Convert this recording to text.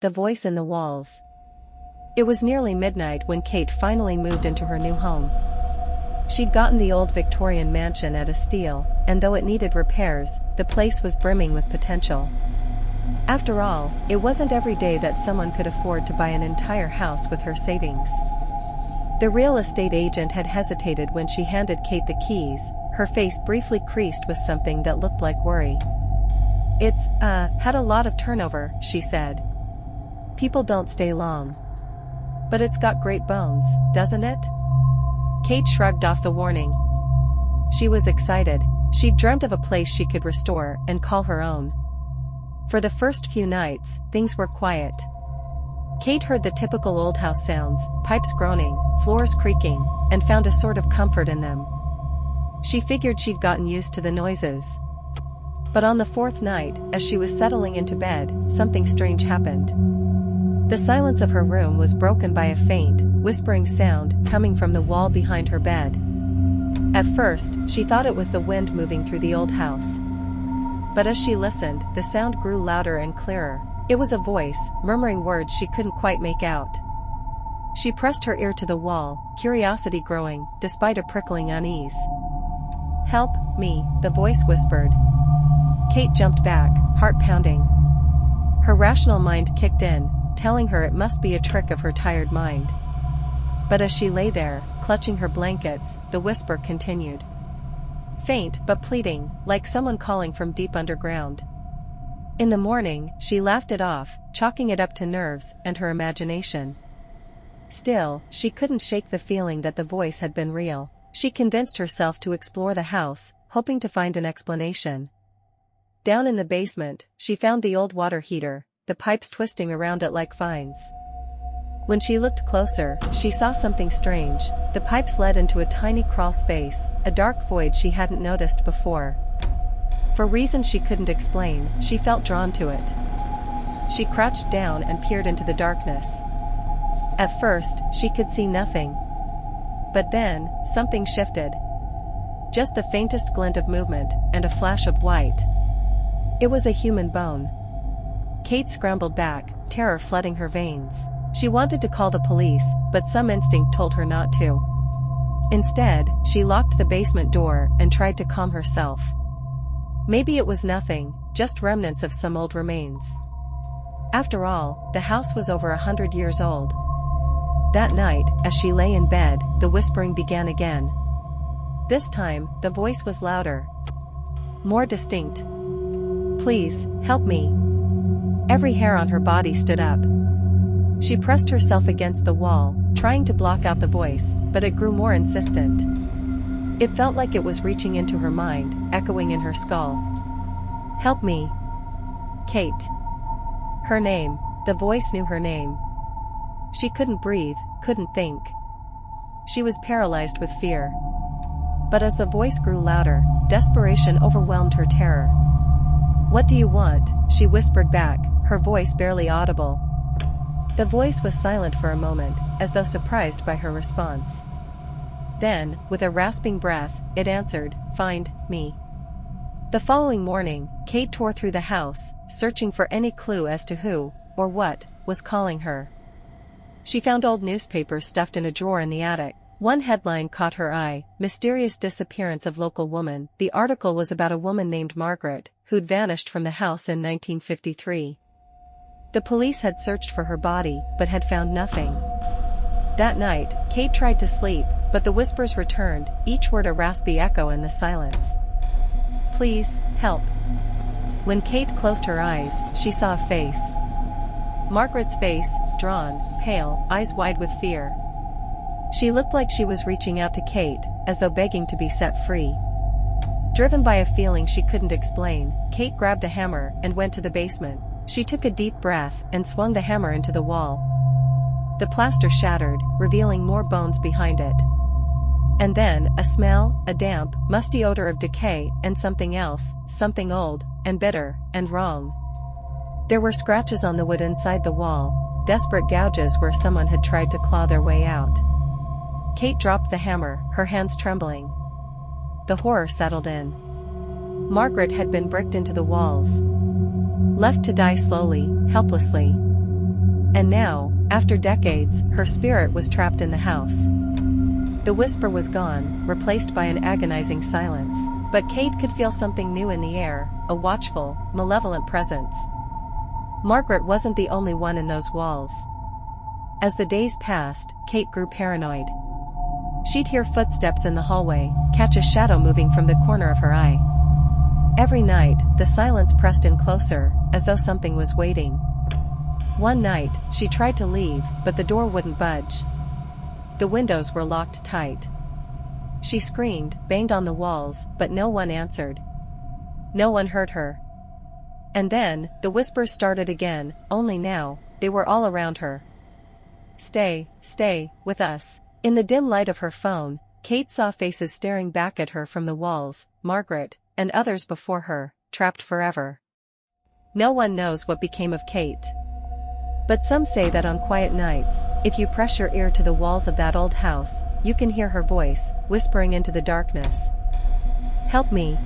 The voice in the walls. It was nearly midnight when Kate finally moved into her new home. She'd gotten the old Victorian mansion at a steal, and though it needed repairs, the place was brimming with potential. After all, it wasn't every day that someone could afford to buy an entire house with her savings. The real estate agent had hesitated when she handed Kate the keys, her face briefly creased with something that looked like worry. "It's, had a lot of turnover," she said. "People don't stay long." "But it's got great bones, doesn't it?" Kate shrugged off the warning. She was excited. She'd dreamt of a place she could restore and call her own. For the first few nights, things were quiet. Kate heard the typical old house sounds, pipes groaning, floors creaking, and found a sort of comfort in them. She figured she'd gotten used to the noises. But on the fourth night, as she was settling into bed, something strange happened. The silence of her room was broken by a faint, whispering sound coming from the wall behind her bed. At first, she thought it was the wind moving through the old house. But as she listened, the sound grew louder and clearer. It was a voice, murmuring words she couldn't quite make out. She pressed her ear to the wall, curiosity growing, despite a prickling unease. "Help me," the voice whispered. Kate jumped back, heart pounding. Her rational mind kicked in, telling her it must be a trick of her tired mind. But as she lay there, clutching her blankets, the whisper continued. Faint but pleading, like someone calling from deep underground. In the morning, she laughed it off, chalking it up to nerves and her imagination. Still, she couldn't shake the feeling that the voice had been real. She convinced herself to explore the house, hoping to find an explanation. Down in the basement, she found the old water heater, the pipes twisting around it like vines. When she looked closer, she saw something strange. The pipes led into a tiny crawl space, a dark void she hadn't noticed before. For reasons she couldn't explain, she felt drawn to it. She crouched down and peered into the darkness. At first, she could see nothing. But then, something shifted. Just the faintest glint of movement, and a flash of white. It was a human bone. Kate scrambled back, terror flooding her veins. She wanted to call the police, but some instinct told her not to. Instead, she locked the basement door and tried to calm herself. Maybe it was nothing, just remnants of some old remains. After all, the house was over 100 years old. That night, as she lay in bed, the whispering began again. This time, the voice was louder. More distinct. "Please, help me." Every hair on her body stood up. She pressed herself against the wall, trying to block out the voice, but it grew more insistent. It felt like it was reaching into her mind, echoing in her skull. "Help me. Kate." Her name. The voice knew her name. She couldn't breathe, couldn't think. She was paralyzed with fear. But as the voice grew louder, desperation overwhelmed her terror. "What do you want?" she whispered back, her voice barely audible. The voice was silent for a moment, as though surprised by her response. Then, with a rasping breath, it answered, "Find me." The following morning, Kate tore through the house, searching for any clue as to who, or what, was calling her. She found old newspapers stuffed in a drawer in the attic. One headline caught her eye, "Mysterious Disappearance of Local Woman." The article was about a woman named Margaret, who'd vanished from the house in 1953. The police had searched for her body, but had found nothing. That night, Kate tried to sleep, but the whispers returned, each word a raspy echo in the silence. "Please, help." When Kate closed her eyes, she saw a face. Margaret's face, drawn, pale, eyes wide with fear. She looked like she was reaching out to Kate, as though begging to be set free. Driven by a feeling she couldn't explain, Kate grabbed a hammer and went to the basement. She took a deep breath and swung the hammer into the wall. The plaster shattered, revealing more bones behind it. And then, a smell, a damp, musty odor of decay and something else, something old, and bitter, and wrong. There were scratches on the wood inside the wall, desperate gouges where someone had tried to claw their way out. Kate dropped the hammer, her hands trembling. The horror settled in. Margaret had been bricked into the walls. Left to die slowly, helplessly. And now, after decades, her spirit was trapped in the house. The whisper was gone, replaced by an agonizing silence. But Kate could feel something new in the air, a watchful, malevolent presence. Margaret wasn't the only one in those walls. As the days passed, Kate grew paranoid. She'd hear footsteps in the hallway, catch a shadow moving from the corner of her eye. Every night, the silence pressed in closer, as though something was waiting. One night, she tried to leave, but the door wouldn't budge. The windows were locked tight. She screamed, banged on the walls, but no one answered. No one heard her. And then, the whispers started again, only now, they were all around her. Stay with us. In the dim light of her phone, Kate saw faces staring back at her from the walls, Margaret, and others before her, trapped forever. No one knows what became of Kate. But some say that on quiet nights, if you press your ear to the walls of that old house, you can hear her voice, whispering into the darkness. Help me.